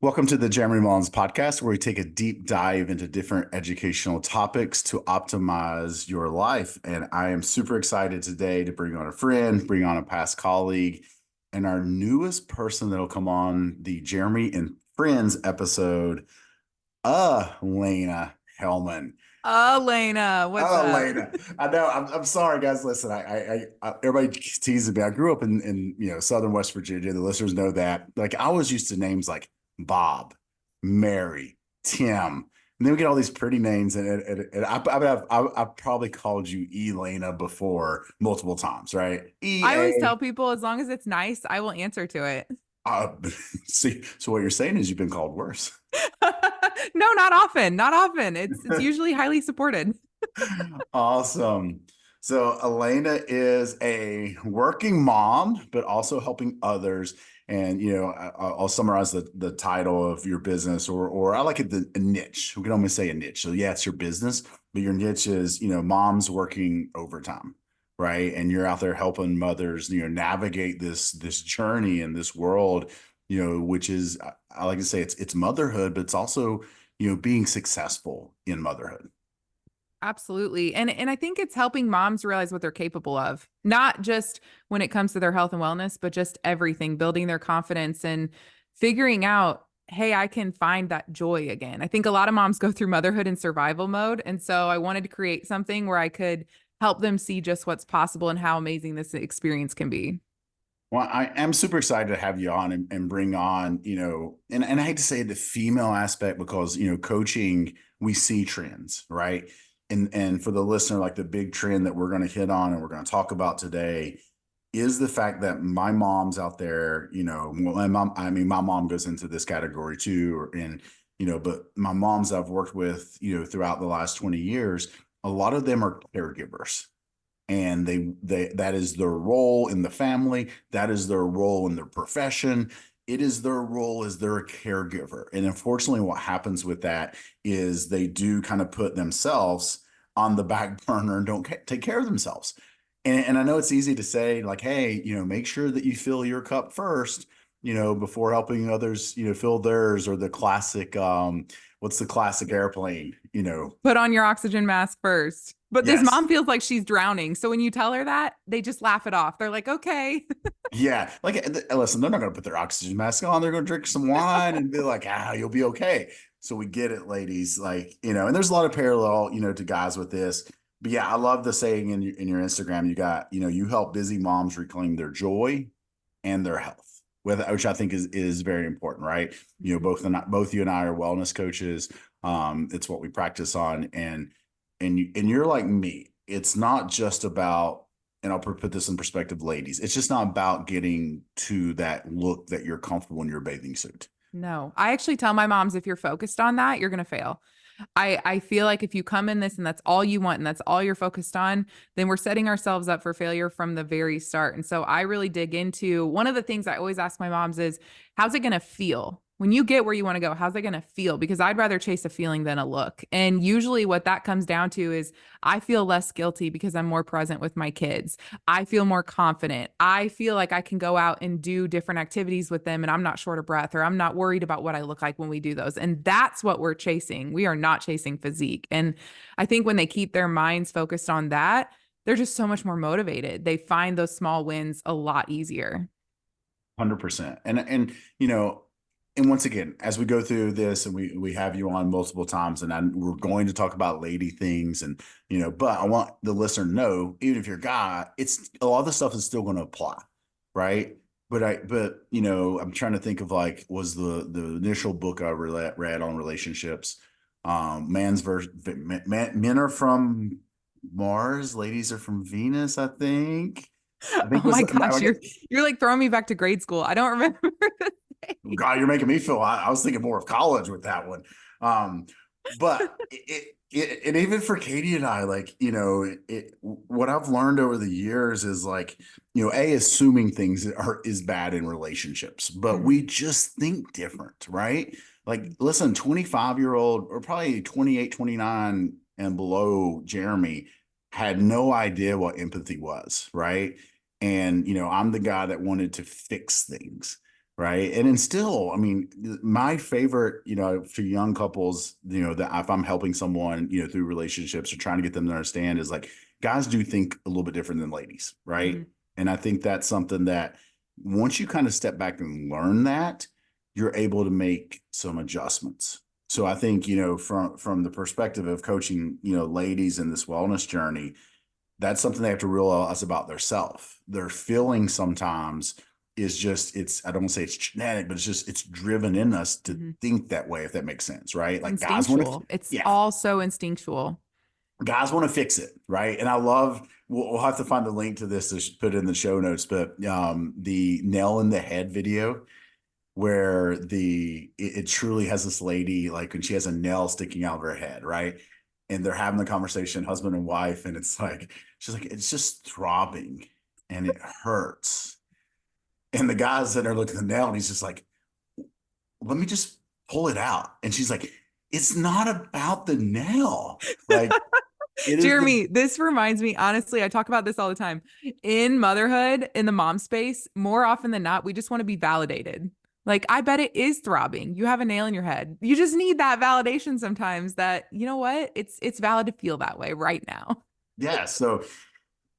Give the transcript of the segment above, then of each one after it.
Welcome to the Jeremy Mullins podcast, where we take a deep dive into different educational topics to optimize your life. And I am super excited today to bring on a friend, bring on a past colleague, and our newest person that'll come on the Jeremy and Friends episode, Alanna Hellman. Elena, what's Oh, up? Elena. I know. I'm sorry, guys. Listen, everybody teases me. I grew up in Southern West Virginia. The listeners know that. Like, I was used to names like Bob, Mary, Tim, and then we get all these pretty names. And I've probably called you Elena before multiple times, right? I always EA. tell people as long as it's nice, I will answer to it. Uh, see, so what you're saying is you've been called worse. No, not often. Not often. It's usually highly supported. Awesome. So Elena is a working mom, but also helping others. And I'll summarize the title of your business, or I like it a niche. We can almost say a niche. So yeah, it's your business, but your niche is moms working overtime, right? And you're out there helping mothers navigate this journey in this world, which is, I like to say, it's motherhood, but it's also being successful in motherhood. Absolutely. And I think it's helping moms realize what they're capable of, not just when it comes to their health and wellness, but just everything, building their confidence and figuring out, hey, I can find that joy again. I think a lot of moms go through motherhood in survival mode. And so I wanted to create something where I could help them see just what's possible and how amazing this experience can be. Well, I am super excited to have you on and bring on, and I hate to say the female aspect because, coaching, we see trends, right? And for the listener, like the big trend that we're going to hit on and we're going to talk about today is the fact that my mom's out there, my mom goes into this category too, but my moms I've worked with, throughout the last 20 years, a lot of them are caregivers, and they that is their role in the family, that is their role in their profession. It is their role as they're a caregiver. And unfortunately what happens with that is they do kind of put themselves on the back burner and don't take care of themselves. And I know it's easy to say, like, hey, make sure that you fill your cup first, before helping others, fill theirs. Or the classic, what's the classic airplane, Put on your oxygen mask first. But this yes. mom feels like she's drowning. So when you tell her that, they just laugh it off. They're like, okay. Yeah, like listen, they're not going to put their oxygen mask on. They're going to drink some wine and be like, you'll be okay. So we get it, ladies. Like, and there's a lot of parallel, to guys with this. But yeah, I love the saying in your Instagram. You got, you help busy moms reclaim their joy and their health, which I think is very important, right? Both you and I are wellness coaches. It's what we practice on, and you're like me. It's not just about, and I'll put this in perspective, ladies, it's just not about getting to that look that you're comfortable in your bathing suit. No, I actually tell my moms if you're focused on that, you're going to fail. I feel like if you come in this and that's all you want and that's all you're focused on, then we're setting ourselves up for failure from the very start. And so I really dig into one of the things I always ask my moms is, how's it going to feel? When you get where you want to go, how's it going to feel? Because I'd rather chase a feeling than a look. And usually what that comes down to is I feel less guilty because I'm more present with my kids. I feel more confident. I feel like I can go out and do different activities with them and I'm not short of breath or I'm not worried about what I look like when we do those. And that's what we're chasing. We are not chasing physique. And I think when they keep their minds focused on that, they're just so much more motivated. They find those small wins a lot easier. 100%. And once again, as we go through this, and we have you on multiple times, and we're going to talk about lady things, and but I want the listener to know, even if you're a guy, it's a lot of the stuff is still going to apply, right? But I'm trying to think of, like, was the initial book I read on relationships, man's version, men are from Mars, ladies are from Venus, I think. I Oh think was my gosh, like, you're like throwing me back to grade school. I don't remember the thing. God, you're making me feel. I was thinking more of college with that one. But and even for Katie and I, like, what I've learned over the years is, like, assuming things is bad in relationships, but we Mhm. just think different, right? Like, listen, 25-year-old, or probably 28, 29 and below, Jeremy had no idea what empathy was, right? And I'm the guy that wanted to fix things. right? And then still, I mean, my favorite, for young couples, that if I'm helping someone, through relationships or trying to get them to understand is like guys do think a little bit different than ladies, right? Mhm. And I think that's something that once you kind of step back and learn that, you're able to make some adjustments. So I think, from the perspective of coaching, ladies in this wellness journey, that's something they have to realize about themselves. Their feeling sometimes is just, I don't want to say it's genetic, but it's driven in us to Mhm. think that way, if that makes sense, right? It's Like guys want to, instinctual. It's yeah, all so instinctual. guys want to fix it, right? And I love, we'll have to find the link to this to put in the show notes, but the nail in the head video where it truly has this lady, like when she has a nail sticking out of her head, right? And they're having the conversation, husband and wife, and it's like, she's like, it's just throbbing and it hurts. And the guy's sitting there looking at the nail and he's just like, let me just pull it out. And she's like, it's not about the nail. Like, it is the, Jeremy, this reminds me, honestly, I talk about this all the time. In motherhood, in the mom space, more often than not, we just want to be validated. Like, I bet it is throbbing. You have a nail in your head. You just need that validation sometimes that, you know what? It's valid to feel that way right now. yeah. So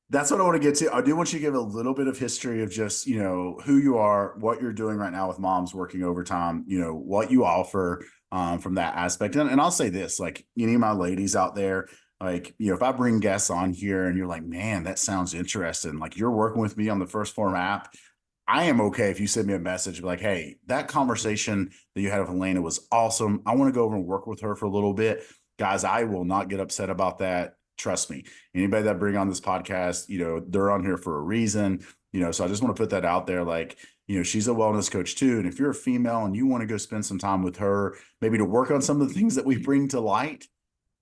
that's what I want to get to. I do want you to give a little bit of history of just, who you are, what you're doing right now with moms working overtime, what you offer from that aspect. And I'll say this, like any of my ladies out there, like, if I bring guests on here and you're like, man, that sounds interesting. Like you're working with me on the First Form app. I am okay if you send me a message like, hey, that conversation that you had with Elena was awesome. I want to go over and work with her for a little bit. Guys, I will not get upset about that. Trust me. Anybody that bring on this podcast, they're on here for a reason, so I just want to put that out there. Like, she's a wellness coach too. And if you're a female and you want to go spend some time with her, maybe to work on some of the things that we bring to light,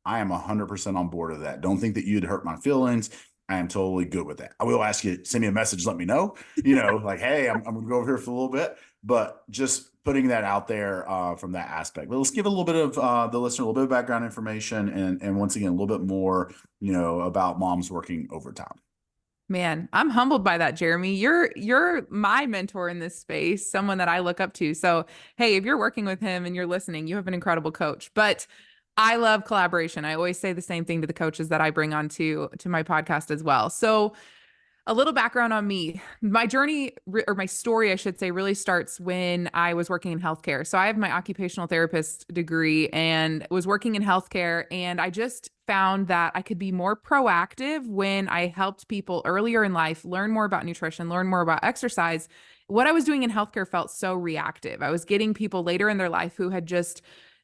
I am 100% on board of that. Don't think that you'd hurt my feelings. I am totally good with that. I will ask you, send me a message, let me know, like, hey, I'm going to go over here for a little bit, but just putting that out there from that aspect. But let's give a little bit of the listener, a little bit of background information. And once again, a little bit more, about moms working overtime. Man, I'm humbled by that, Jeremy. You're my mentor in this space, someone that I look up to. So, hey, if you're working with him and you're listening, you have an incredible coach. But I love collaboration. I always say the same thing to the coaches that I bring on to my podcast as well. So, a little background on me. My journey, or my story, I should say, really starts when I was working in healthcare. So I have my occupational therapist degree and was working in healthcare. And I just found that I could be more proactive when I helped people earlier in life learn more about nutrition, learn more about exercise. What I was doing in healthcare felt so reactive. I was getting people later in their life who had just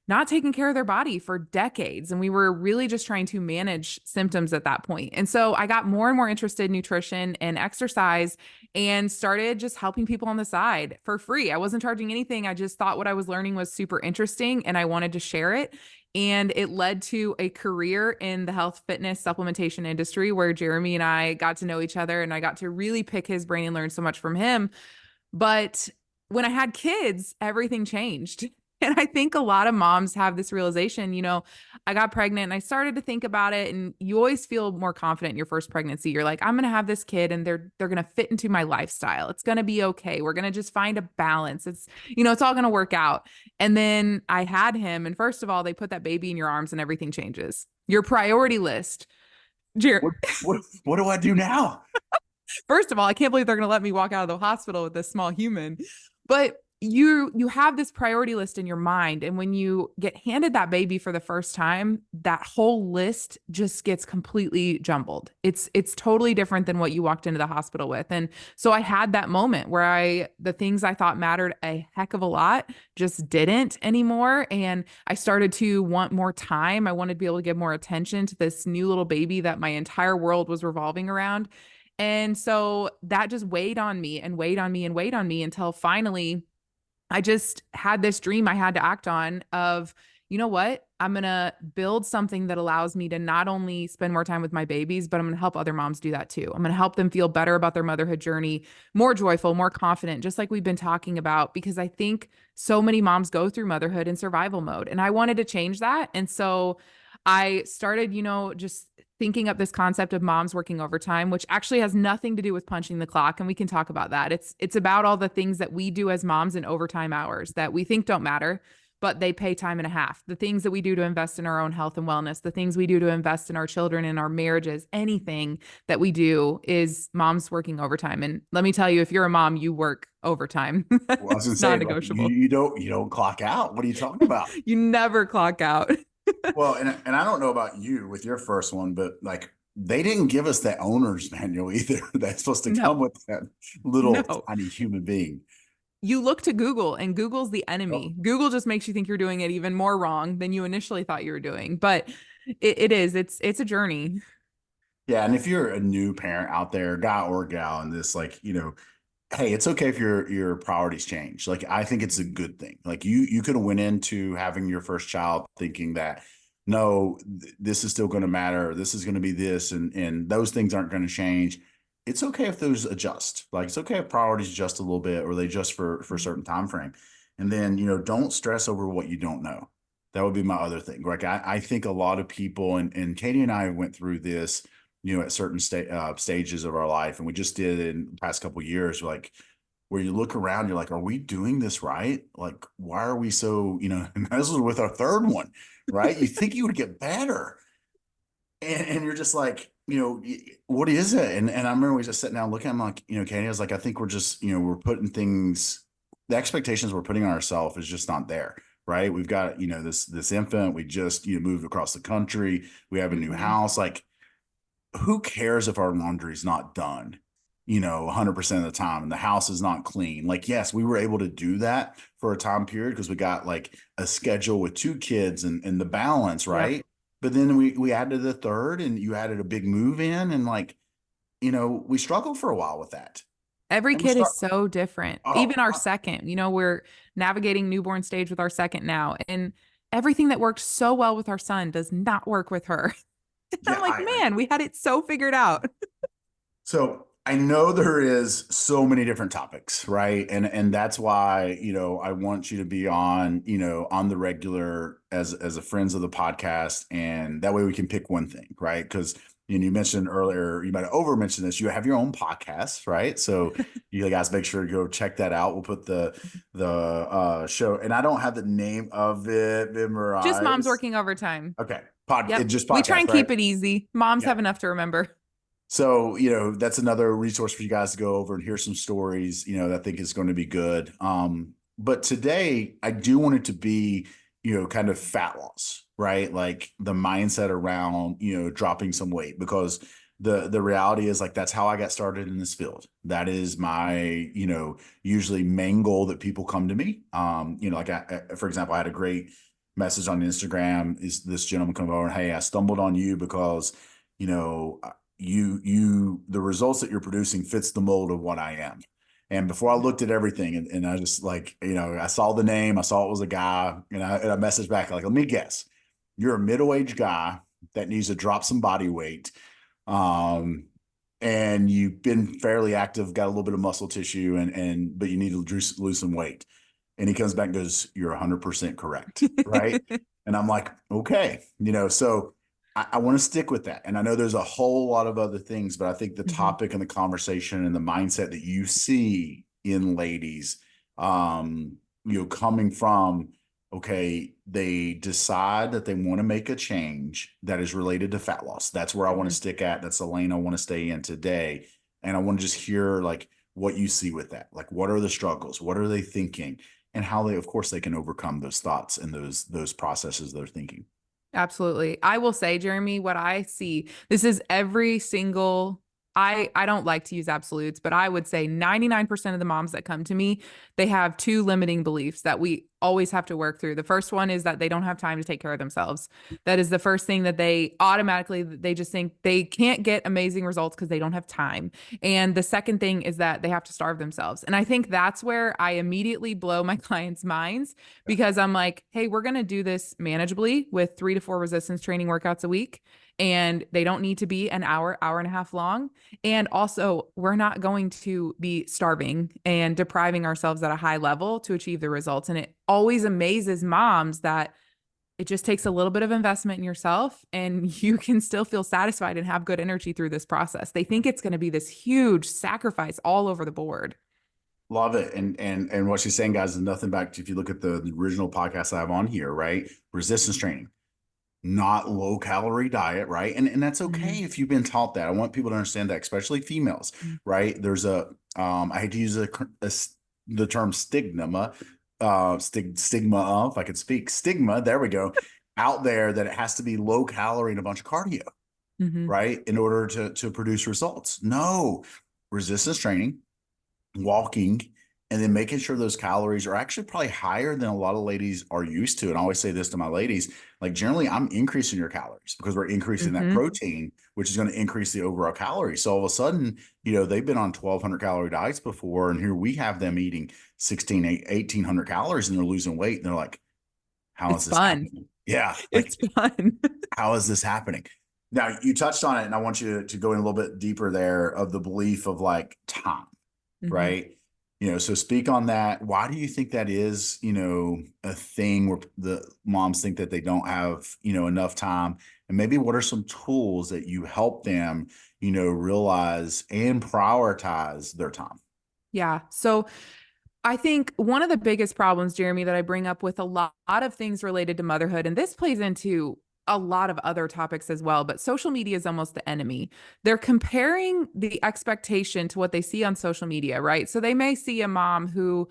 not taking care of their body for decades. And we were really just trying to manage symptoms at that point. And so I got more and more interested in nutrition and exercise and started just helping people on the side for free. I wasn't charging anything. I just thought what I was learning was super interesting and I wanted to share it. And it led to a career in the health fitness supplementation industry where Jeremy and I got to know each other and I got to really pick his brain and learn so much from him. But when I had kids, everything changed. And I think a lot of moms have this realization, I got pregnant and I started to think about it. And you always feel more confident in your first pregnancy. You're like, I'm going to have this kid and they're going to fit into my lifestyle. It's going to be okay. We're going to just find a balance. It's all going to work out. And then I had him. And first of all, they put that baby in your arms and everything changes. Your priority list. What do I do now? First of all, I can't believe they're going to let me walk out of the hospital with this small human. But you have this priority list in your mind, and when you get handed that baby for the first time, that whole list just gets completely jumbled. It's totally different than what you walked into the hospital with. And so I had that moment where the things I thought mattered a heck of a lot just didn't anymore, and I started to want more time. I wanted to be able to give more attention to this new little baby that my entire world was revolving around. And so that just weighed on me and weighed on me and weighed on me until finally I just had this dream I had to act on of, you know what? I'm going to build something that allows me to not only spend more time with my babies, but I'm going to help other moms do that too. I'm going to help them feel better about their motherhood journey, more joyful, more confident, just like we've been talking about, because I think so many moms go through motherhood in survival mode. And I wanted to change that. And so I started, just thinking up this concept of moms working overtime, which actually has nothing to do with punching the clock, and we can talk about that. It's about all the things that we do as moms in overtime hours that we think don't matter, but they pay time and a half. The things that we do to invest in our own health and wellness, the things we do to invest in our children and our marriages, anything that we do is moms working overtime. And let me tell you, if you're a mom, you work overtime. Well, I was gonna It's say, like, non-negotiable. you don't clock out. What are you talking about? You never clock out. Well, and I don't know about you with your first one, but like they didn't give us that owner's manual either. That's supposed to come No, with that little no. tiny human being. You look to Google, and Google's the Oh, enemy. Google just makes you think you're doing it even more wrong than you initially thought you were doing. But it is, it's a journey. yeah. And if you're a new parent out there, guy or gal, and this, like, hey, it's okay if your priorities change. Like, I think it's a good thing. Like, you could have went into having your first child thinking that no, this is still going to matter. This is going to be this, and those things aren't going to change. It's okay if those adjust. Like, it's okay if priorities adjust a little bit, or they adjust for a certain time frame. And then, don't stress over what you don't know. That would be my other thing. Like, I think a lot of people, and Katie and I went through this, at certain stages of our life, and we just did it in the past couple of years, like, where you look around, you're like, are we doing this right? Like, why are we so, and this was with our third one, right? You think you would get better. And you're just like, what is it? And I remember we just sitting down looking, I'm like, Katie, I was like, I think we're just, we're putting things, the expectations we're putting on ourselves is just not there. Right. We've got, this infant, we just, moved across the country. We have a new Mhm. house. Like, who cares if our laundry's not done, 100% of the time, and the house is not clean? Like, yes, we were able to do that for a time period because we got like a schedule with two kids and the balance, Yep. right? But then we added the third, and you added a big move in, and like, we struggled for a while with that. Every And we kid is start, so different. oh, Even our second, we're navigating newborn stage with our second now. And everything that worked so well with our son does not work with her. I'm yeah, like, I man, we had it so figured out. So I know there is so many different topics, right? And that's why, I want you to be on, on the regular as a friends of the podcast, and that way we can pick one thing, right? Because you mentioned earlier, you might have over mentioned this, you have your own podcast, right? So you guys make sure to go check that out. We'll put the show, and I don't have the name of it Just moms memorized. working overtime. Okay. It Yep. just We try podcast, and right? keep it easy. Moms Yeah. have enough to remember. So, that's another resource for you guys to go over and hear some stories, that I think is going to be good. But today I do want it to be, kind of fat loss, right? Like the mindset around, dropping some weight, because the reality is, like, that's how I got started in this field. That is my, usually main goal that people come to me. Like for example, I had a great message on Instagram. Is this gentleman come over and, hey, I stumbled on you because, you know, the results that you're producing fits the mold of what I am. And before I looked at everything, and I just, like, I saw the name, I saw it was a guy, and I messaged back, like, let me guess, you're a middle-aged guy that needs to drop some body weight. Um, and you've been fairly active, got a little bit of muscle tissue, but you need to lose some weight. And he comes back and goes, you're 100% correct. Right. And I'm like, okay, so I want to stick with that. And I know there's a whole lot of other things, but I think the Mhm. topic and the conversation and the mindset that you see in ladies, coming from, okay, they decide that they want to make a change that is related to fat loss. That's where I want to Mhm. stick at. That's the lane I want to stay in today. And I want to just hear, like, what you see with that. Like, what are the struggles? What are they thinking? And how they, of course, they can overcome those thoughts and those processes they're thinking. Absolutely. I will say, Jeremy, what I see, this is every single I don't like to use absolutes, but I would say 99% of the moms that come to me, they have two limiting beliefs that we always have to work through. The first one is that they don't have time to take care of themselves. That is the first thing that they just think they can't get amazing results because they don't have time. And the second thing is that they have to starve themselves. And I think that's where I immediately blow my clients' minds, because I'm like, hey, we're going to do this manageably with 3 to 4 resistance training workouts a week. And they don't need to be an hour, hour and a half long. And also, we're not going to be starving and depriving ourselves at a high level to achieve the results. And it always amazes moms that It just takes a little bit of investment in yourself, and you can still feel satisfied and have good energy through this process. They think it's going to be this huge sacrifice all over the board. Love it. And what she's saying, guys, is nothing back to, if you look at the original podcast I have on here, right? Resistance training, not low calorie diet, right? And that's okay Mhm. if you've been taught that. I want people to understand that, especially females, right? There's I hate to use the term stigma, stigma, if I could speak, stigma, there we go, out there, that it has to be low calorie and a bunch of cardio, Mhm. right? In order to produce results. No, resistance training, walking, and then making sure those calories are actually probably higher than a lot of ladies are used to. And I always say this to my ladies, like, generally I'm increasing your calories because we're increasing that Mhm. protein, which is going to increase the overall calories. So all of a sudden, they've been on 1,200 calorie diets before, and here we have them eating 1,800 calories, and they're losing weight. And they're like, how is It's this fun. happening? Yeah. It's Like, fun. how is this happening? Now, you touched on it, and I want you to go in a little bit deeper there, of the belief of like time, Mhm. right? So speak on that. Why do you think that is, a thing where the moms think that they don't have, enough time? And maybe what are some tools that you help them, realize and prioritize their time? Yeah. So I think one of the biggest problems, Jeremy, that I bring up with a lot of things related to motherhood, and this plays into a lot of other topics as well, but social media is almost the enemy. They're comparing the expectation to what they see on social media, right? So they may see a mom who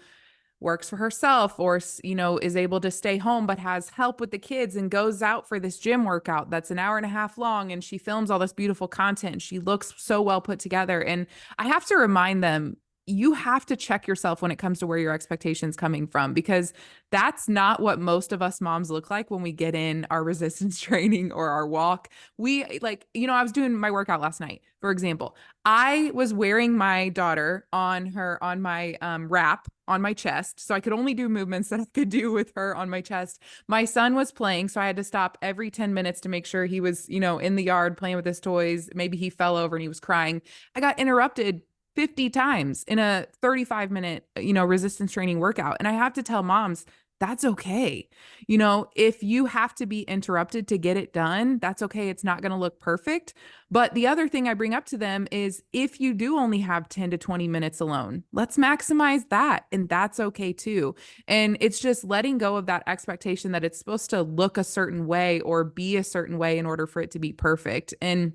works for herself, or is able to stay home but has help with the kids and goes out for this gym workout that's an hour and a half long, and she films all this beautiful content and she looks so well put together. And I have to remind them, you have to check yourself when it comes to where your expectations coming from, because that's not what most of us moms look like when we get in our resistance training or our walk. We like, I was doing my workout last night, for example. I was wearing my daughter on my wrap on my chest, so I could only do movements that I could do with her on my chest. My son was playing, so I had to stop every 10 minutes to make sure he was, in the yard playing with his toys. Maybe he fell over and he was crying. I got interrupted 50 times in a 35-minute, resistance training workout. And I have to tell moms, that's okay. If you have to be interrupted to get it done, that's okay. It's not going to look perfect. But the other thing I bring up to them is, if you do only have 10 to 20 minutes alone, let's maximize that. And that's okay too. And it's just letting go of that expectation that it's supposed to look a certain way or be a certain way in order for it to be perfect. And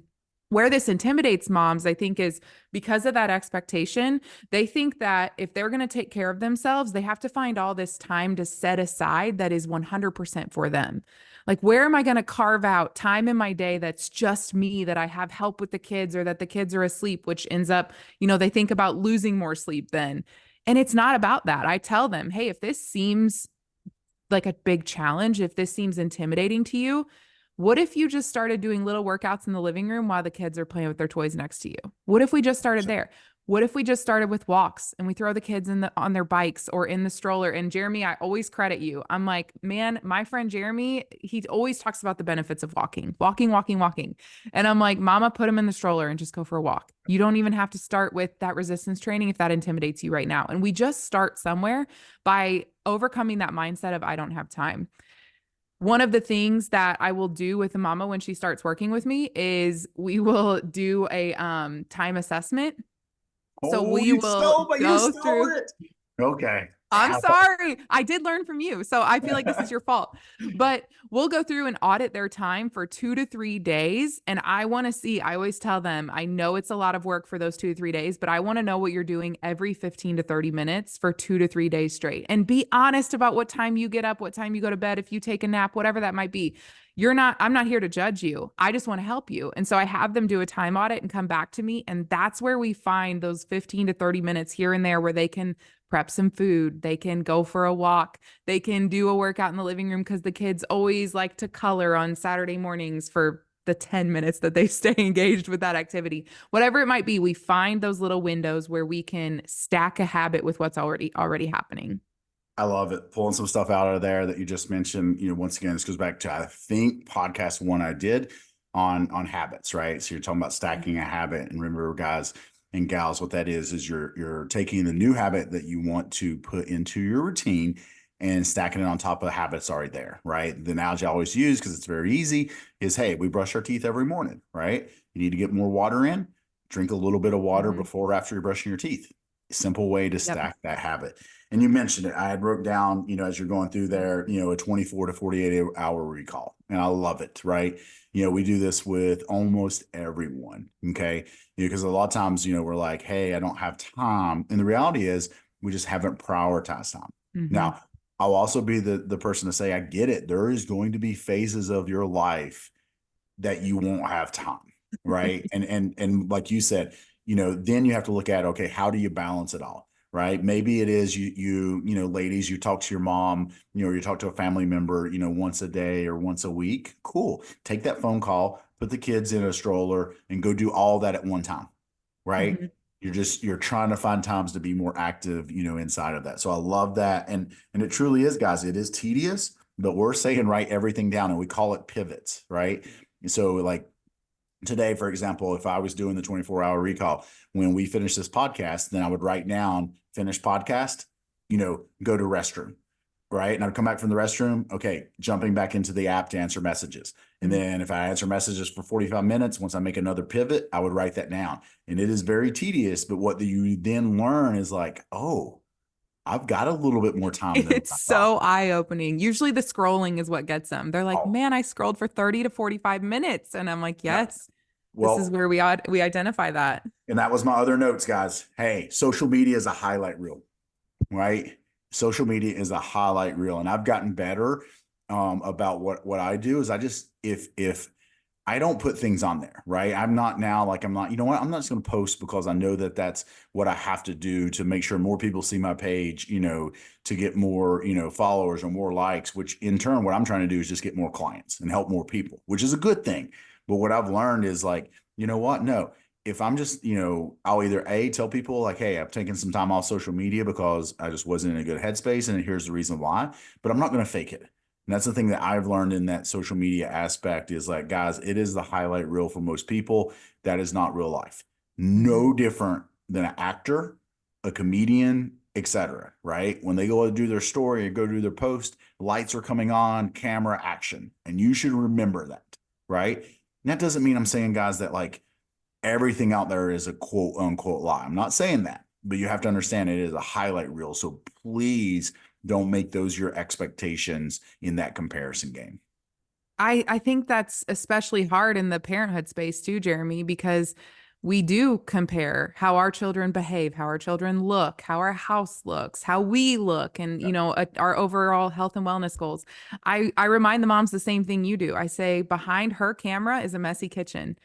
where this intimidates moms, I think, is because of that expectation. They think that if they're going to take care of themselves, they have to find all this time to set aside that is 100% for them. Like, where am I going to carve out time in my day that's just me, that I have help with the kids, or that the kids are asleep, which ends up, they think about losing more sleep then. And it's not about that. I tell them, hey, if this seems like a big challenge, if this seems intimidating to you, what if you just started doing little workouts in the living room while the kids are playing with their toys next to you? What if we just started there? What if we just started with walks and we throw the kids on their bikes or in the stroller? And Jeremy, I always credit you. I'm like, man, my friend Jeremy, he always talks about the benefits of walking, walking, walking, walking. And I'm like, mama, put him in the stroller and just go for a walk. You don't even have to start with that resistance training if that intimidates you right now. And we just start somewhere by overcoming that mindset of, I don't have time. One of the things that I will do with a mama when she starts working with me is we will do a time assessment. So Oh, we will you go stole through. it. Okay. I'm sorry. I did learn from you. So I feel like this is your fault. But we'll go through and audit their time for 2 to 3 days. And I want to see, I always tell them, I know it's a lot of work for those 2 to 3 days, but I want to know what you're doing every 15 to 30 minutes for 2 to 3 days straight. And be honest about what time you get up, what time you go to bed, if you take a nap, whatever that might be. I'm not here to judge you. I just want to help you. And so I have them do a time audit and come back to me. And that's where we find those 15 to 30 minutes here and there where they can prep some food. They can go for a walk. They can do a workout in the living room, because the kids always like to color on Saturday mornings for the 10 minutes that they stay engaged with that activity. Whatever it might be, we find those little windows where we can stack a habit with what's already happening. I love it. Pulling some stuff out of there that you just mentioned. Once again, this goes back to, I think, podcast one I did on habits, right? So you're talking about stacking a habit. And remember, guys and gals, what that is you're taking the new habit that you want to put into your routine, and stacking it on top of habits already there, right? The analogy I always use, because it's very easy, is, hey, we brush our teeth every morning, right? You need to get more water in, drink a little bit of water Mhm. before or after you're brushing your teeth. Simple way to Yep. stack that habit. And you mentioned it. I had wrote down, as you're going through there, a 24 to 48 hour recall. And I love it, right? We do this with almost everyone. Okay. Because a lot of times, we're like, hey, I don't have time. And the reality is we just haven't prioritized time. Mhm. Now, I'll also be the person to say, I get it. There is going to be phases of your life that you won't have time, right? And like you said, then you have to look at, okay, how do you balance it all? Right. Maybe it is ladies, you talk to your mom, or you talk to a family member, once a day or once a week. Cool. Take that phone call, put the kids in a stroller and go do all that at one time. Right. Mhm. You're trying to find times to be more active, inside of that. So I love that. And it truly is, guys, it is tedious, but we're saying write everything down and we call it pivots, right? So like today, for example, if I was doing the 24-hour recall, when we finish this podcast, then I would write down finish podcast, go to restroom, right? And I'd come back from the restroom. Okay, jumping back into the app to answer messages. And Mhm. then if I answer messages for 45 minutes, once I make another pivot, I would write that down. And it is very tedious, but what you then learn is like, oh, I've got a little bit more time than It's I thought. so eye-opening. Usually the scrolling is what gets them. They're like, Oh, "Man, I scrolled for 30 to 45 minutes." And I'm like, yeah. "Yes, this is Well, where we identify that." and that was my other notes, guys. Hey, social media is a highlight reel, right? Social media is a highlight reel, and I've gotten better about what I do. Is I just if I don't put things on there, right? I'm not now like I'm not. You know what? I'm not just going to post because I know that that's what I have to do to make sure more people see my page. To get more followers or more likes. Which in turn, what I'm trying to do is just get more clients and help more people, which is a good thing. But what I've learned is like, you know what? No, if I'm just, I'll either tell people like, hey, I've taken some time off social media because I just wasn't in a good headspace, and here's the reason why. But I'm not going to fake it. And that's the thing that I've learned in that social media aspect is like, guys, it is the highlight reel for most people. That is not real life. Mhm. No different than an actor, a comedian, etc. Right? When they go to do their story or go do their post, lights are coming on, camera action. And you should remember that. Right? And that doesn't mean I'm saying, guys, that like everything out there is a quote unquote lie. I'm not saying that, but you have to understand it is a highlight reel. So please don't make those your expectations in that comparison game. I think that's especially hard in the parenthood space too, Jeremy, because we do compare how our children behave, how our children look, how our house looks, how we look, and Yeah. our overall health and wellness goals. I remind the moms the same thing you do. I say behind her camera is a messy kitchen.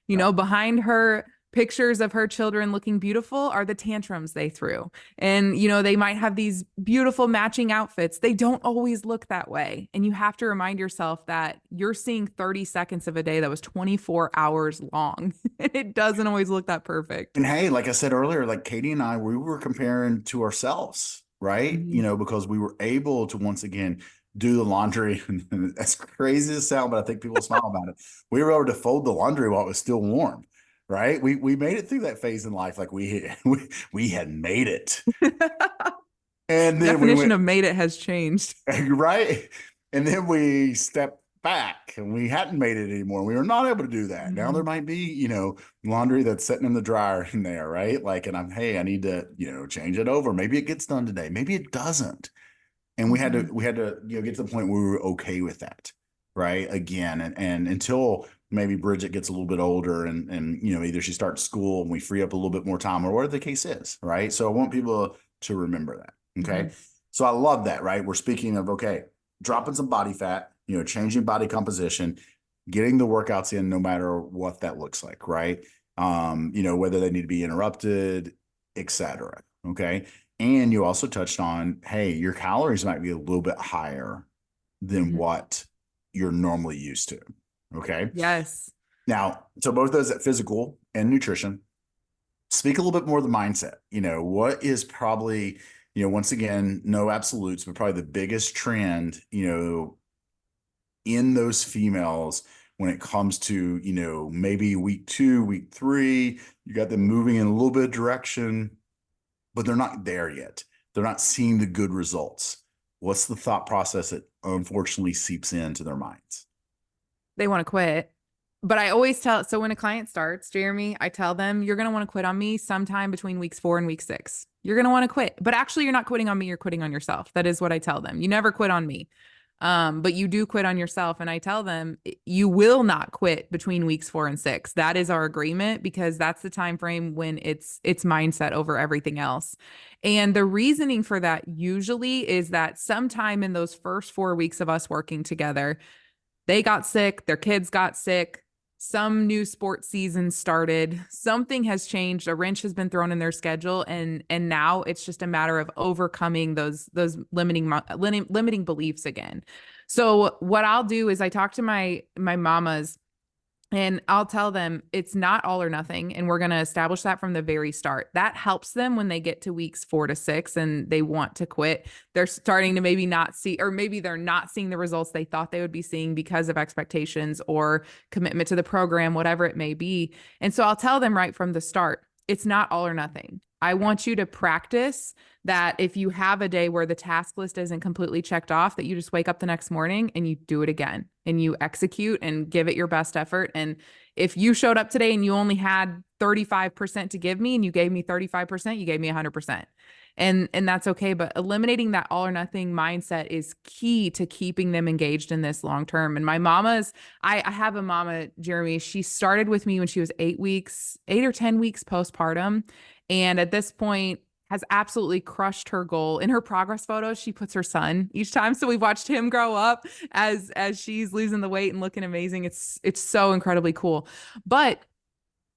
Yeah. Behind her pictures of her children looking beautiful are the tantrums they threw. And, they might have these beautiful matching outfits. They don't always look that way. And you have to remind yourself that you're seeing 30 seconds of a day that was 24 hours long. It doesn't always look that perfect. And hey, like I said earlier, like Katie and I, we were comparing to ourselves, right? Mhm. Because we were able to once again do the laundry. And that's crazy to sound, but I think people smile about it. We were able to fold the laundry while it was still warm, right? We made it through that phase in life, like we had made it. And then we Definition went of made it has changed. right. And then we stepped back and we hadn't made it anymore. We were not able to do that. Now there Mhm. might be, laundry that's sitting in the dryer in there, right? Like, and hey, I need to, change it over. Maybe it gets done today. Maybe it doesn't. And Mhm. we had to, get to the point where we were okay with that. Right. Again. And until maybe Bridget gets a little bit older and, either she starts school and we free up a little bit more time or whatever the case is. Right. So I want people to remember that. Okay. Mhm. So I love that. Right. We're speaking of, okay, dropping some body fat, changing body composition, getting the workouts in no matter what that looks like. Right. Whether they need to be interrupted, etc. Okay. And you also touched on, hey, your calories might be a little bit higher than Mhm. what you're normally used to. Okay. Yes. Now, so both those at physical and nutrition, speak a little bit more of the mindset. What is probably, once again, no absolutes, but probably the biggest trend, in those females when it comes to, maybe week 2, week 3, you got them moving in a little bit of direction, but they're not there yet. They're not seeing the good results. what's the thought process that unfortunately seeps into their minds? They want to quit. But I always tell, so when a client starts, Jeremy, I tell them, you're going to want to quit on me sometime between weeks 4 and week 6. You're going to want to quit. But actually, you're not quitting on me, you're quitting on yourself. That is what I tell them. You never quit on me. But you do quit on yourself. And I tell them you will not quit between weeks 4 and 6. That is our agreement, because that's the time frame when it's mindset over everything else. And the reasoning for that usually is that sometime in those first 4 weeks of us working together, they got sick, their kids got sick, some new sports season started, something has changed, a wrench has been thrown in their schedule, and now it's just a matter of overcoming those limiting beliefs again. So what I'll do is I talk to my mamas, and I'll tell them it's not all or nothing. And we're going to establish that from the very start. That helps them when they get to weeks 4 to 6 and they want to quit. They're starting to maybe not see, or maybe they're not seeing the results they thought they would be seeing because of expectations or commitment to the program, whatever it may be. And so I'll tell them right from the start, it's not all or nothing. I want you to practice that if you have a day where the task list isn't completely checked off, that you just wake up the next morning and you do it again and you execute and give it your best effort. And if you showed up today and you only had 35% to give me and you gave me 35%, you gave me 100%. And that's okay. But eliminating that all or nothing mindset is key to keeping them engaged in this long term. And my mama's, I have a mama, Jeremy, she started with me when she was 8 or 10 weeks postpartum. And at this point, has absolutely crushed her goal. In her progress photos, she puts her son each time. So we've watched him grow up as she's losing the weight and looking amazing. It's so incredibly cool. But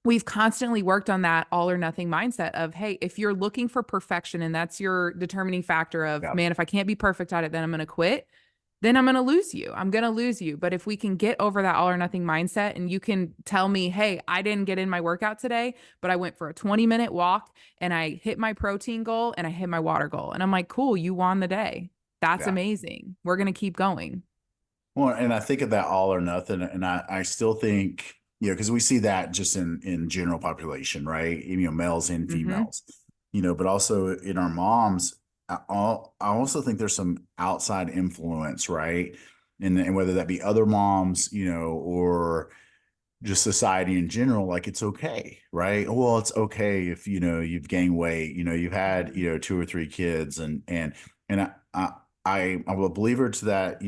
we've constantly worked on that all or nothing mindset of, hey, if you're looking for perfection and that's your determining factor of, Yeah. man, if I can't be perfect at it, then I'm going to quit. Then I'm going to lose you. I'm going to lose you. But if we can get over that all or nothing mindset and you can tell me, hey, I didn't get in my workout today, but I went for a 20-minute walk and I hit my protein goal and I hit my water goal. And I'm like, cool, you won the day. That's Yeah. amazing. We're going to keep going. Well, and I think of that all or nothing, and I still think, because we see that just in general population, right? Males and Mm-hmm. females, but also in our moms. I also think there's some outside influence, right? And whether that be other moms, or just society in general, like it's okay, right? Well, it's okay if you've gained weight, you've had 2 or 3 kids, and I'm a believer to that,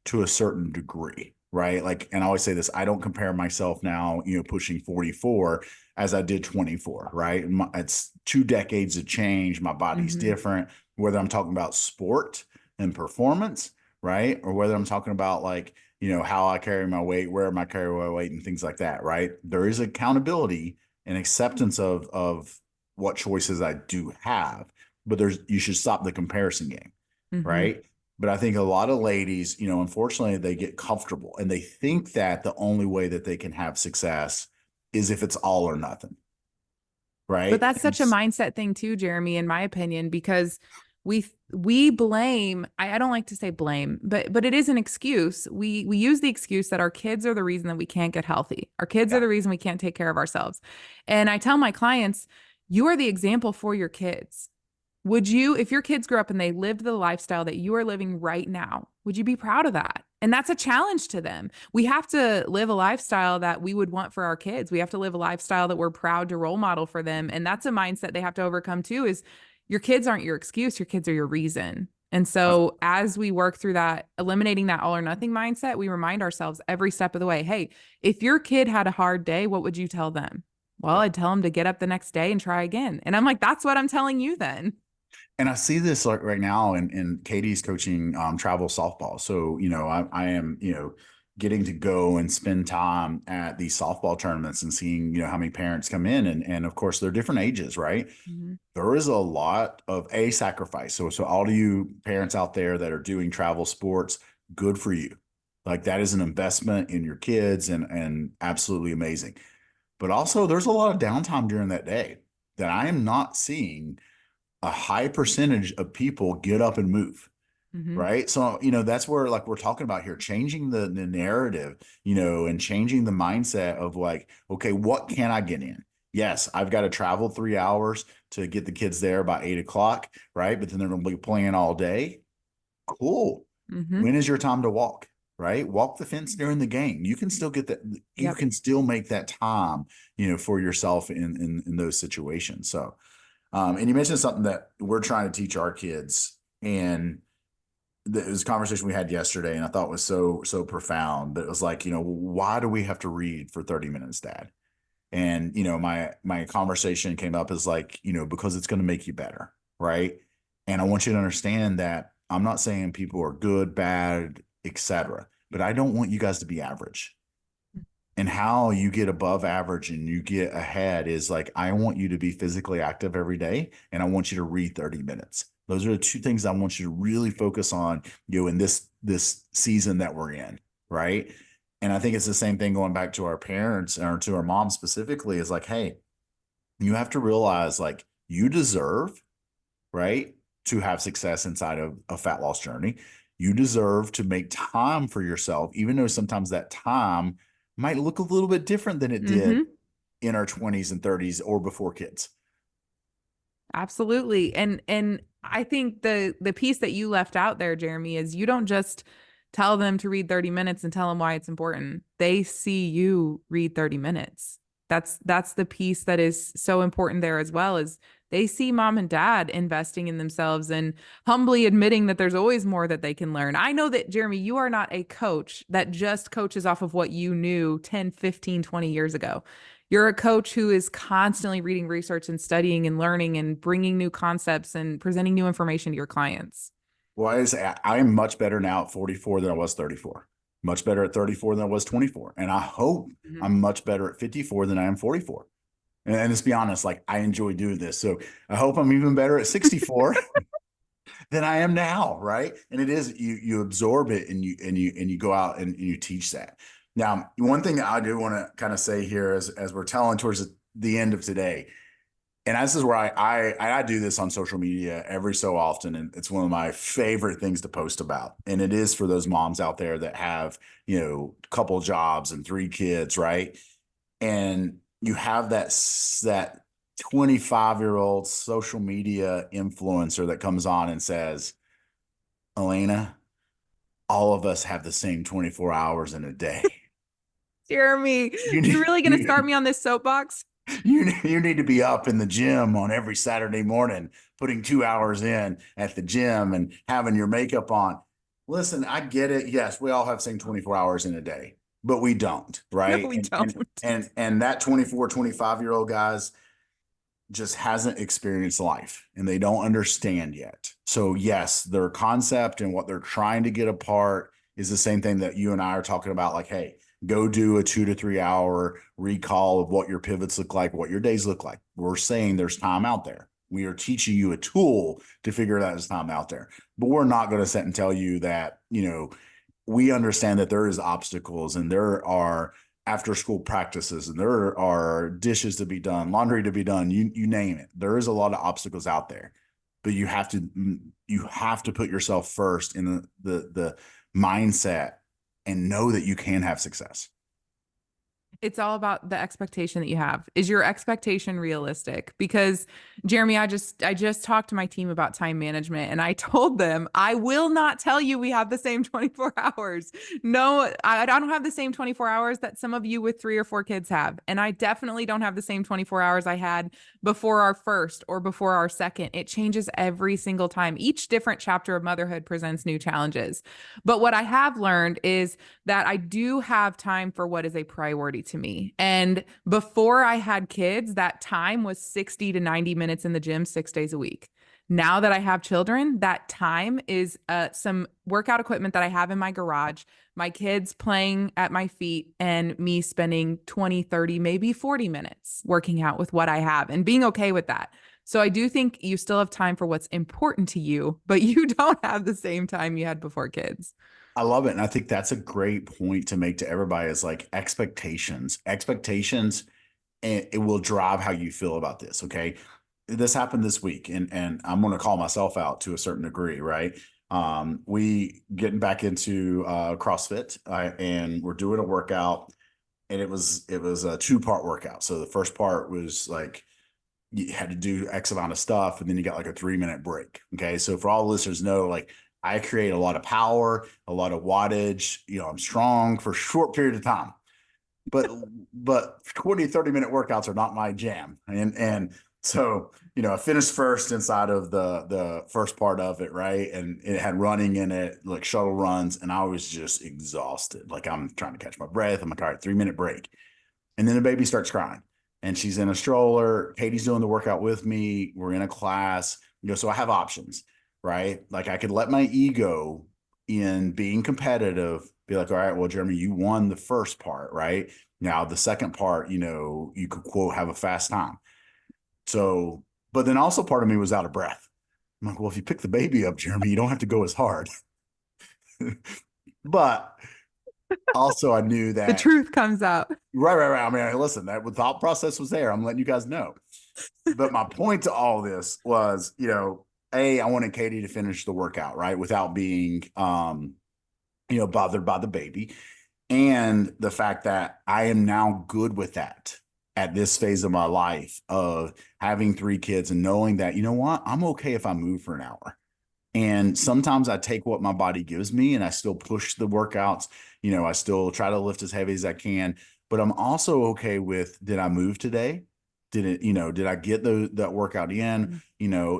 to a certain degree, right? Like, and I always say this: I don't compare myself now, pushing 44 as I did 24, right? It's 2 decades of change. My body's Mm-hmm. different. Whether I'm talking about sport and performance, right, or whether I'm talking about like how I carry my weight, where am I carry my weight, and things like that, right? There is accountability and acceptance of what choices I do have, but you should stop the comparison game, Mm-hmm. right? But I think a lot of ladies, unfortunately, they get comfortable and they think that the only way that they can have success is if it's all or nothing, But right? that's such a mindset thing too, Jeremy, in my opinion, because we blame, I don't like to say blame, but it is an excuse. We use the excuse that our kids are the reason that we can't get healthy. Our kids are Yeah, the reason we can't take care of ourselves. And I tell my clients, you are the example for your kids. Would you, if your kids grew up and they lived the lifestyle that you are living right now, would you be proud of that? And that's a challenge to them. We have to live a lifestyle that we would want for our kids. We have to live a lifestyle that we're proud to role model for them. And that's a mindset they have to overcome too, is your kids aren't your excuse, your kids are your reason. And so as we work through that, eliminating that all or nothing mindset, we remind ourselves every step of the way, hey, if your kid had a hard day, what would you tell them? Well, yeah. I'd tell them to get up the next day and try again. And I'm like, that's what I'm telling you then. And I see this like right now in Katie's coaching travel softball. So, I am, getting to go and spend time at these softball tournaments and seeing, how many parents come in, and of course they're different ages, right? Mm-hmm. There is a lot of a sacrifice. So all of you parents out there that are doing travel sports, good for you. Like that is an investment in your kids and absolutely amazing. But also there's a lot of downtime during that day that I am not seeing a high percentage of people get up and move. Mm-hmm. Right. So, that's where like we're talking about here, changing the narrative, and changing the mindset of like, okay, what can I get in? Yes, I've got to travel 3 hours to get the kids there by 8 o'clock. Right. But then they're going to be playing all day. Cool. Mm-hmm. When is your time to walk? Right? Walk the fence during the game. You can still get that. You Yep. can still make that time, for yourself in those situations. So, and you mentioned something that we're trying to teach our kids, and it was a conversation we had yesterday, and I thought was so profound. But it was like, why do we have to read for 30 minutes, Dad? And my conversation came up as like, because it's going to make you better, right? And I want you to understand that I'm not saying people are good, bad, etc., but I don't want you guys to be average. And how you get above average and you get ahead is like, I want you to be physically active every day, and I want you to read 30 minutes. Those are the two things I want you to really focus on, in this season that we're in, right? And I think it's the same thing going back to our parents or to our moms specifically, is like, hey, you have to realize like you deserve, right, to have success inside of a fat loss journey. You deserve to make time for yourself, even though sometimes that time might look a little bit different than it did Mm-hmm. in our 20s and 30s or before kids. Absolutely. And I think the piece that you left out there, Jeremy, is you don't just tell them to read 30 minutes and tell them why it's important. They see you read 30 minutes. That's the piece that is so important there as well, is they see mom and dad investing in themselves and humbly admitting that there's always more that they can learn. I know that, Jeremy, you are not a coach that just coaches off of what you knew 10, 15, 20 years ago. You're a coach who is constantly reading research and studying and learning and bringing new concepts and presenting new information to your clients. Well, I'm much better now at 44 than I was 34. Much better at 34 than I was 24. And I hope Mhm. I'm much better at 54 than I am 44. And let's be honest, like I enjoy doing this. So I hope I'm even better at 64 than I am now, right? And it is, you absorb it, and you go out and you teach that. Now, one thing that I do want to kind of say here as we're telling towards the end of today, and this is where I do this on social media every so often, and it's one of my favorite things to post about. And it is for those moms out there that have, a couple jobs and 3 kids, right? And you have that 25-year-old social media influencer that comes on and says, Alanna, all of us have the same 24 hours in a day. Jeremy, You you're need, really going to start you, me on this soapbox? you need to be up in the gym on every Saturday morning, putting 2 hours in at the gym and having your makeup on. Listen, I get it. Yes, we all have the same 24 hours in a day, but we don't, No, right? we And don't. and and that 24, 25-year-old guys just hasn't experienced life, and they don't understand yet. So yes, their concept and what they're trying to get apart is the same thing that you and I are talking about. Like, hey, go do a 2 to 3 hour recall of what your pivots look like, what your days look like. We're saying there's time out there. We are teaching you a tool to figure that there's time out there, but we're not going to sit and tell you that, we understand that there is obstacles and there are after school practices and there are dishes to be done, laundry to be done, you name it. There is a lot of obstacles out there, but you have to put yourself first in the mindset and know that you can have success. It's all about the expectation that you have. Is your expectation realistic? Because Jeremy, I just talked to my team about time management, and I told them I will not tell you we have the same 24 hours. No, I don't have the same 24 hours that some of you with 3 or 4 kids have. And I definitely don't have the same 24 hours I had before our first or before our second. It changes every single time. Each different chapter of motherhood presents new challenges. But what I have learned is that I do have time for what is a priority to me. And before I had kids, that time was 60 to 90 minutes in the gym 6 days a week. Now that I have children, that time is some workout equipment that I have in my garage, my kids playing at my feet, and me spending 20, 30, maybe 40 minutes working out with what I have and being okay with that. So I do think you still have time for what's important to you, but you don't have the same time you had before kids. I love it. And I think that's a great point to make to everybody, is like expectations, and it will drive how you feel about this. Okay. This happened this week, and I'm going to call myself out to a certain degree, right? We getting back into CrossFit, and we're doing a workout, and it was a 2-part workout. So the first part was like you had to do X amount of stuff, and then you got like a 3-minute break. Okay. So for all the listeners know, like I create a lot of power, a lot of wattage. I'm strong for a short period of time, but 20, 30-minute workouts are not my jam. And so, I finished first inside of the first part of it, right? And it had running in it, like shuttle runs, and I was just exhausted. Like I'm trying to catch my breath. I'm like, all right, 3-minute break. And then the baby starts crying. And she's in a stroller. Katie's doing the workout with me. We're in a class. So I have options, right? Like I could let my ego in being competitive be like, all right, well, Jeremy, you won the first part, right? Now the second part, you could quote have a fast time. So, but then also part of me was out of breath. I'm like, well, if you pick the baby up, Jeremy, you don't have to go as hard. But also I knew The that truth comes out. right. I mean, listen, that thought process was there. I'm letting you guys know. But my point to all this was, I wanted Katie to finish the workout, right, without being, bothered by the baby. And the fact that I am now good with that at this phase of my life of having 3 kids and knowing that, you know what, I'm okay if I move for an hour. And sometimes I take what my body gives me and I still push the workouts. I still try to lift as heavy as I can, but I'm also okay with, did I move today? Did I get that workout in?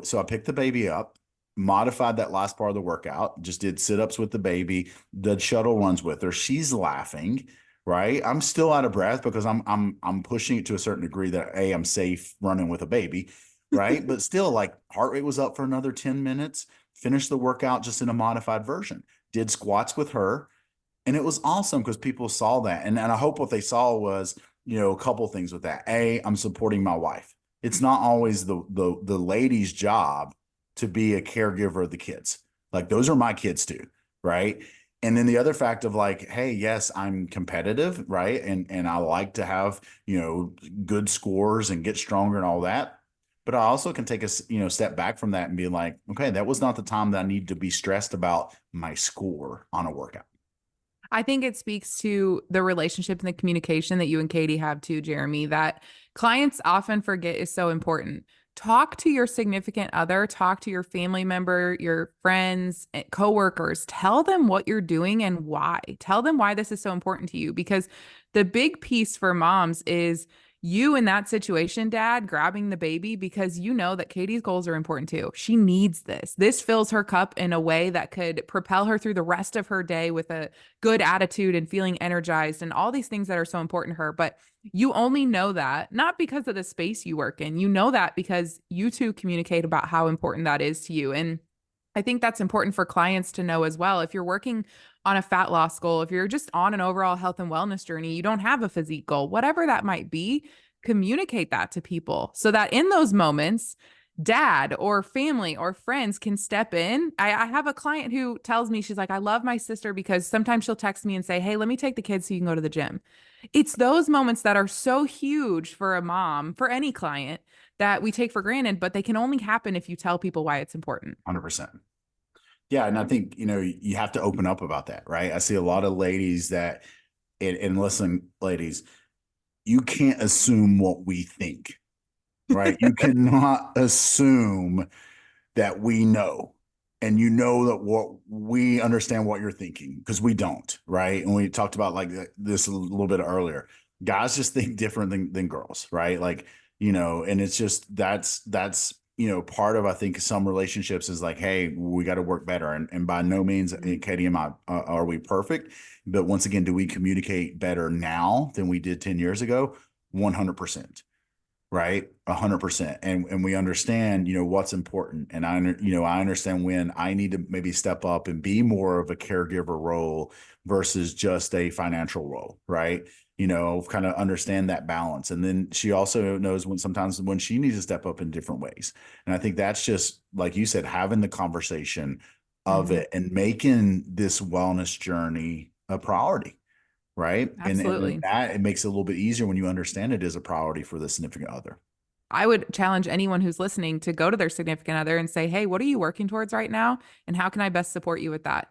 So I picked the baby up, modified that last part of the workout, just did sit-ups with the baby, did shuttle runs with her. She's laughing, right? I'm still out of breath because I'm pushing it to a certain degree that I'm safe running with a baby, right? But still, like, heart rate was up for another 10 minutes. Finished the workout just in a modified version. Did squats with her. And it was awesome because people saw that. And I hope what they saw was, a couple things with that. I'm supporting my wife. It's not always the lady's job to be a caregiver of the kids. Like those are my kids too, right? And then the other fact of like, hey, yes, I'm competitive, right? And I like to have, good scores and get stronger and all that. But I also can take a step back from that and be like, okay, that was not the time that I need to be stressed about my score on a workout. I think it speaks to the relationship and the communication that you and Katie have too, Jeremy, that clients often forget is so important. Talk to your significant other, talk to your family member, your friends, coworkers. Tell them what you're doing and why. Tell them why this is so important to you because the big piece for moms is you in that situation, dad, grabbing the baby because you know that Katie's goals are important too. She needs this. This fills her cup in a way that could propel her through the rest of her day with a good attitude and feeling energized and all these things that are so important to her. But you only know that not because of the space you work in. You know that because you two communicate about how important that is to you. And I think that's important for clients to know as well. If you're working on a fat loss goal, if you're just on an overall health and wellness journey, you don't have a physique goal, whatever that might be, communicate that to people so that in those moments, dad or family or friends can step in. I have a client who tells me, she's like, I love my sister because sometimes she'll text me and say, hey, let me take the kids so you can go to the gym. It's those moments that are so huge for a mom, for any client that we take for granted, but they can only happen if you tell people why it's important. 100%. Yeah. And I think, you have to open up about that, right? I see a lot of ladies that, and listen, ladies, you can't assume what we think, right? You cannot assume that we know and that what we understand what you're thinking because we don't, right? And we talked about like this a little bit earlier. Guys just think different than girls, right? Like, and it's just that's part of I think some relationships is like, hey, we got to work better. And by no means, Katie and I, are we perfect? But once again, do we communicate better now than we did 10 years ago? 100%. Right. 100%. And we understand, what's important. And I understand when I need to maybe step up and be more of a caregiver role versus just a financial role. Right. Kind of understand that balance. And then she also knows sometimes when she needs to step up in different ways. And I think that's just, like you said, having the conversation of it and making this wellness journey a priority. Right. And Absolutely. that it makes it a little bit easier when you understand it as a priority for the significant other. I would challenge anyone who's listening to go to their significant other and say, hey, what are you working towards right now? And how can I best support you with that?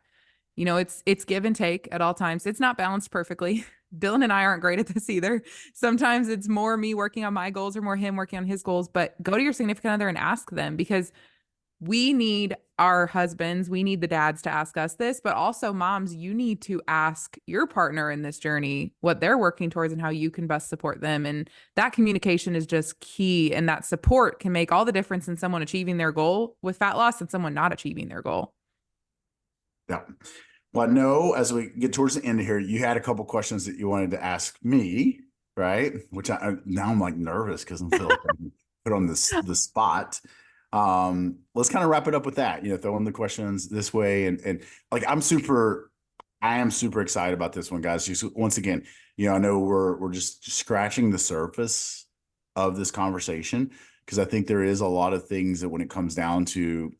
It's give and take at all times. It's not balanced perfectly. Dylan and I aren't great at this either. Sometimes it's more me working on my goals or more him working on his goals, but go to your significant other and ask them because we need our husbands, we need the dads to ask us this, but also moms, you need to ask your partner in this journey what they're working towards and how you can best support them. And that communication is just key. And that support can make all the difference in someone achieving their goal with fat loss and someone not achieving their goal. Yeah. Well, I know as we get towards the end here, you had a couple questions that you wanted to ask me, right? Which now I'm like nervous because I'm feeling like I'm put on the spot. Let's kind of wrap it up with that, throw in the questions this way. And like, I am super excited about this one, guys. Just once again, I know we're just scratching the surface of this conversation, because I think there is a lot of things that when it comes down to,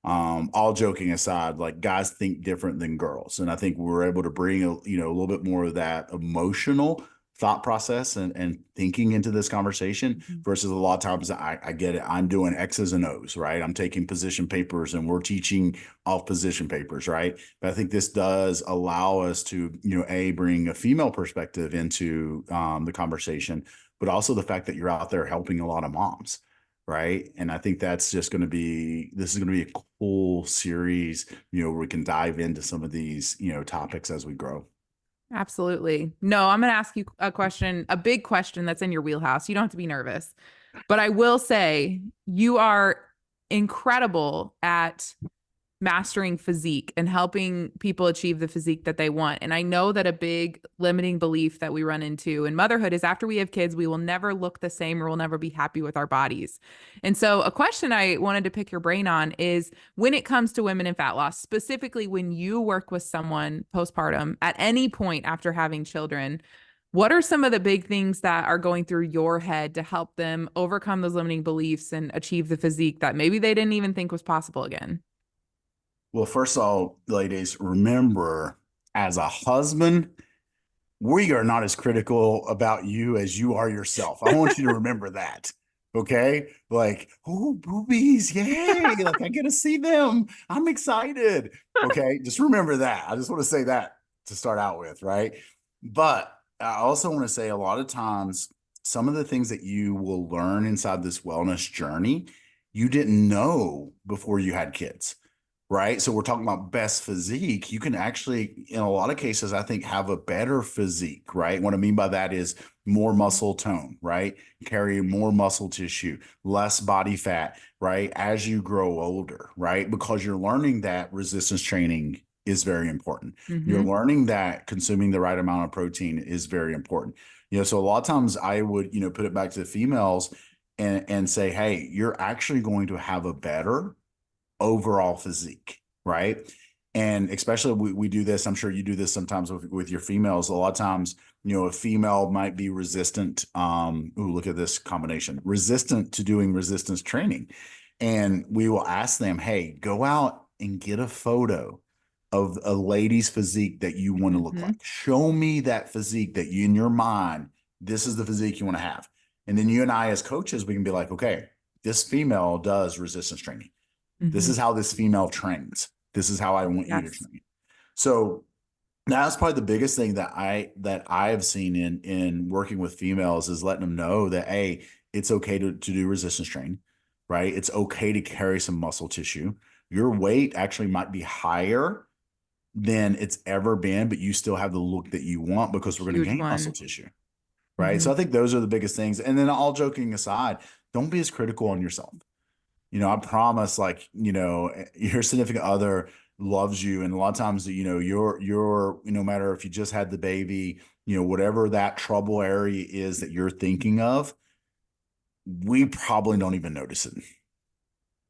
all joking aside, like, guys think different than girls. And I think we're able to bring a little bit more of that emotional thought process and thinking into this conversation, versus a lot of times I get it. I'm doing X's and O's, right? I'm taking position papers and we're teaching off position papers, right? But I think this does allow us to, bring a female perspective into the conversation, but also the fact that you're out there helping a lot of moms. Right. And I think this is going to be a cool series, where we can dive into some of these, topics as we grow. Absolutely. No, I'm going to ask you a question, a big question that's in your wheelhouse. You don't have to be nervous, but I will say you are incredible at mastering physique and helping people achieve the physique that they want. And I know that a big limiting belief that we run into in motherhood is after we have kids, we will never look the same or we'll never be happy with our bodies. And so a question I wanted to pick your brain on is, when it comes to women in fat loss, specifically when you work with someone postpartum at any point after having children, what are some of the big things that are going through your head to help them overcome those limiting beliefs and achieve the physique that maybe they didn't even think was possible again? Well, first of all, ladies, remember, as a husband, we are not as critical about you as you are yourself. I want you to remember that. Okay. Like, oh, boobies. Yay. Like, I get to see them. I'm excited. Okay. Just remember that. I just want to say that to start out with. Right. But I also want to say, a lot of times, some of the things that you will learn inside this wellness journey, you didn't know before you had kids. Right. So we're talking about best physique. You can actually, in a lot of cases, I think, have a better physique. Right. What I mean by that is more muscle tone, right? Carry more muscle tissue, less body fat, right? As you grow older, right? Because you're learning that resistance training is very important. You're learning that consuming the right amount of protein is very important. So a lot of times I would, put it back to the females and say, hey, you're actually going to have a better overall physique, right? And especially we do this, I'm sure you do this sometimes with your females. A lot of times, a female might be resistant. Look at this combination, resistant to doing resistance training. And we will ask them, hey, go out and get a photo of a lady's physique that you want to look like. Show me that physique that you, in your mind, this is the physique you want to have. And then you and I, as coaches, we can be like, okay, this female does resistance training. This is how this female trains. This is how I want you to train. So that's probably the biggest thing that I have seen in working with females, is letting them know that, hey, it's okay to do resistance training, right? It's okay to carry some muscle tissue. Your weight actually might be higher than it's ever been, but you still have the look that you want, because we're going to gain muscle tissue, right? So I think those are the biggest things. And then, all joking aside, don't be as critical on yourself. I promise, like, your significant other loves you. And a lot of times, you're, no matter if you just had the baby, whatever that trouble area is that you're thinking of, we probably don't even notice it.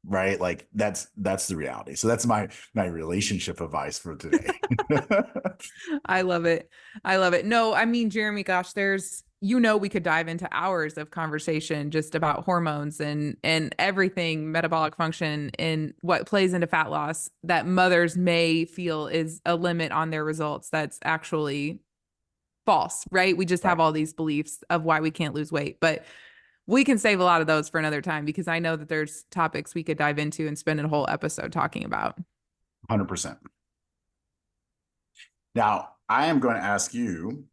Right. Like, that's the reality. So that's my relationship advice for today. I love it. I love it. No, I mean, Jeremy, gosh, we could dive into hours of conversation just about hormones and everything, metabolic function, and what plays into fat loss that mothers may feel is a limit on their results. That's actually false, right? We just have all these beliefs of why we can't lose weight, but we can save a lot of those for another time, because I know that there's topics we could dive into and spend a whole episode talking about. 100%. Now, I am going to ask you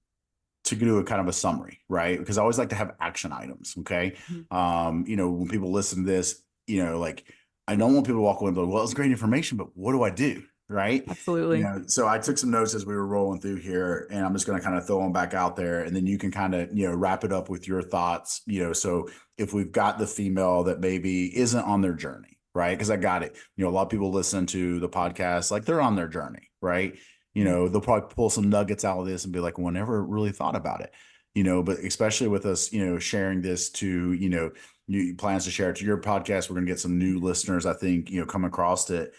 to do a kind of a summary, right? Because I always like to have action items. Okay. When people listen to this, like, I don't want people to walk away and be like, well, it's great information, but what do I do? Right. Absolutely. So I took some notes as we were rolling through here, and I'm just going to kind of throw them back out there, and then you can kind of, wrap it up with your thoughts, so if we've got the female that maybe isn't on their journey, right? Because I got it. A lot of people listen to the podcast, like they're on their journey, right? They'll probably pull some nuggets out of this and be like, well, I never really thought about it, but especially with us, sharing this to, new plans to share it to your podcast. We're going to get some new listeners, I think, come across it.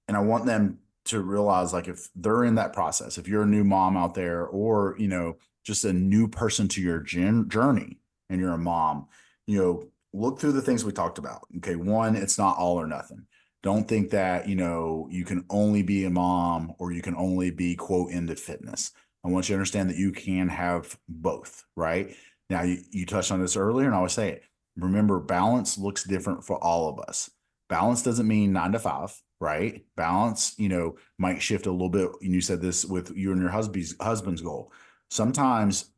And I want them to realize, like, if they're in that process, if you're a new mom out there, or, just a new person to your journey and you're a mom, look through the things we talked about. Okay. One, it's not all or nothing. Don't think that, you can only be a mom or you can only be, quote, into fitness. I want you to understand that you can have both, right? Now, you touched on this earlier, and I always say it. Remember, balance looks different for all of us. Balance doesn't mean 9 to 5, right? Balance, might shift a little bit. And you said this with you and your husband's goal. Sometimes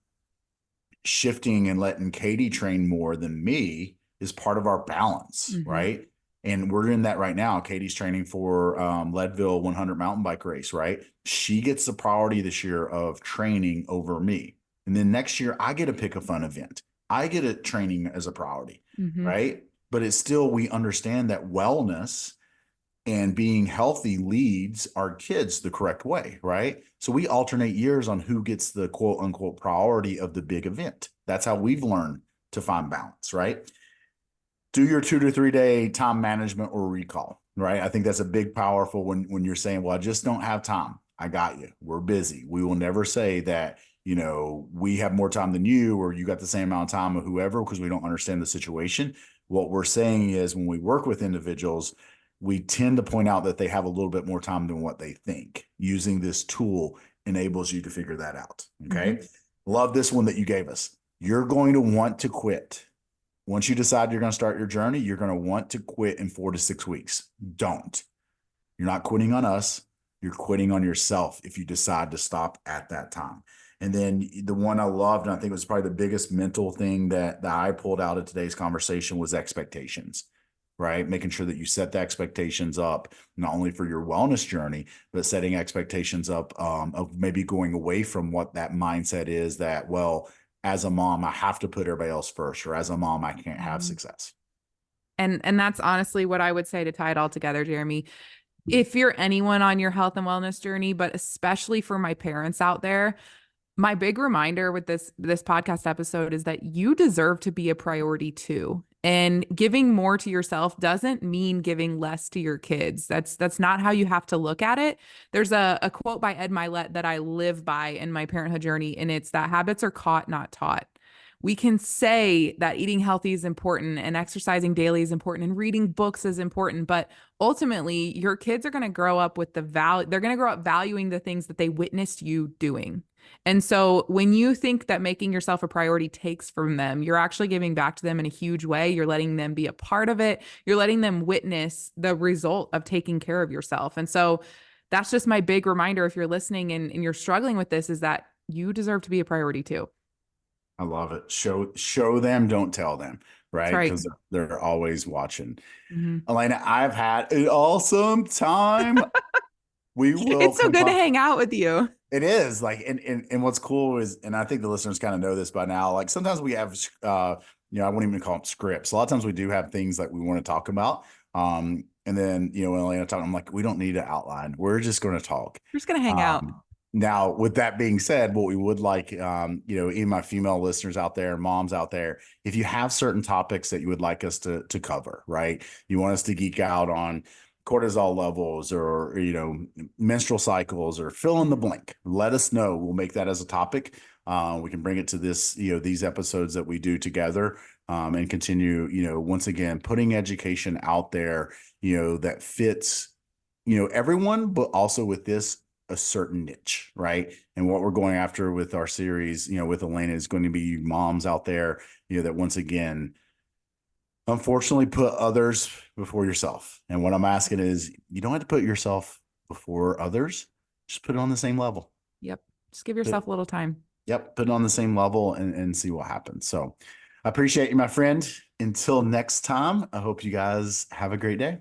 shifting and letting Katie train more than me is part of our balance, right? And we're in that right now. Katie's training for Leadville 100 mountain bike race, right? She gets the priority this year of training over me. And then next year, I get to pick a fun event. I get a training as a priority, right? But it's still, we understand that wellness and being healthy leads our kids the correct way, right? So we alternate years on who gets the quote unquote priority of the big event. That's how we've learned to find balance, right? Do your 2 to 3 day time management or recall, right? I think that's a big, powerful when you're saying, well, I just don't have time. I got you. We're busy. We will never say that, we have more time than you, or you got the same amount of time or whoever, because we don't understand the situation. What we're saying is, when we work with individuals, we tend to point out that they have a little bit more time than what they think. Using this tool enables you to figure that out. Okay. Love this one that you gave us. You're going to want to quit. Once you decide you're going to start your journey, you're going to want to quit in 4 to 6 weeks. Don't. You're not quitting on us. You're quitting on yourself if you decide to stop at that time. And then the one I loved, and I think it was probably the biggest mental thing that I pulled out of today's conversation, was expectations, right? Making sure that you set the expectations up, not only for your wellness journey, but setting expectations up of maybe going away from what that mindset is that, well, as a mom, I have to put everybody else first, or as a mom, I can't have success. And that's honestly what I would say to tie it all together, Jeremy. If you're anyone on your health and wellness journey, but especially for my parents out there, my big reminder with this podcast episode is that you deserve to be a priority too. And giving more to yourself doesn't mean giving less to your kids. That's not how you have to look at it. There's a quote by Ed Milet that I live by in my parenthood journey, and it's that habits are caught, not taught. We can say that eating healthy is important and exercising daily is important and reading books is important, but ultimately your kids are going to grow up with the value. They're going to grow up valuing the things that they witnessed you doing. And so when you think that making yourself a priority takes from them, you're actually giving back to them in a huge way. You're letting them be a part of it. You're letting them witness the result of taking care of yourself. And so that's just my big reminder. If you're listening and you're struggling with this, is that you deserve to be a priority too. I love it. Show them, don't tell them, right? Because they're always watching. Alanna, I've had an awesome time. We will. It's so good to hang out with you. It is, like, and what's cool is, and I think the listeners kind of know this by now, like sometimes we have, I wouldn't even call them scripts. A lot of times we do have things that we want to talk about. And then, when Alanna talking, I'm like, we don't need an outline. We're just going to talk. We're just going to hang out. Now, with that being said, what we would like, even my female listeners out there, moms out there, if you have certain topics that you would like us to cover, right? You want us to geek out on cortisol levels, or, menstrual cycles, or fill in the blank, let us know. We'll make that as a topic. We can bring it to this, these episodes that we do together, and continue, once again, putting education out there, that fits, everyone, but also with this, a certain niche, right? And what we're going after with our series, with Alanna, is going to be you moms out there, that once again, unfortunately, put others before yourself. And what I'm asking is, you don't have to put yourself before others. Just put it on the same level. Yep. Just give yourself a little time. Yep. Put it on the same level and see what happens. So I appreciate you, my friend. Until next time, I hope you guys have a great day.